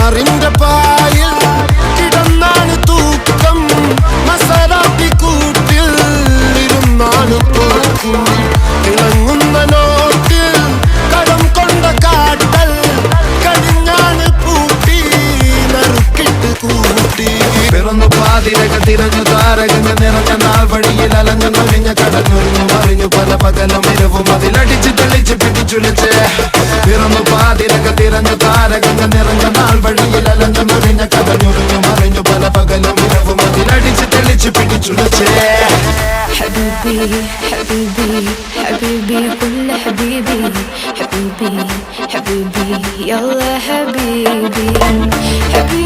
മാറിന്റെ പായിൽ കിടന്നാണ് തൂക്കം, മസറാത്തി കൂട്ടിൽ ഇരുന്നാണ് തോക്കും. തിളങ്ങുന്ന നോട്ടിൽ കടം കൊണ്ട കാട്ടൽ കഴിഞ്ഞാണ് പൂട്ടി നറുക്കിട്ട് കൂട്ടി. പിറന്നു പാതിരക തിരഞ്ഞു താരകങ്ങൾ നിറഞ്ഞ നാൾ വഴിയിൽ അലഞ്ഞു നൊരിഞ്ഞ കടഞ്ഞൊരിഞ്ഞു മറിഞ്ഞു പല പകലും ഇരവും അതിലടിച്ച് തെളിച്ച് പിടിച്ചുലച്ച്. പിറന്നു പാതിരക തിരഞ്ഞു താരകങ്ങൾ നിറഞ്ഞ നാൾ വഴിയിൽ അലഞ്ഞു നൊരിഞ്ഞ കടഞ്ഞൊരിഞ്ഞു മറിഞ്ഞു പല പകലും ഇരവും അതിലടിച്ച് തെളിച്ച് പിടിച്ചുലച്ച്. حبيبي حبيبي حبيبي كل حبيبي حبيبي حبيبي يلا حبيبي حبيبي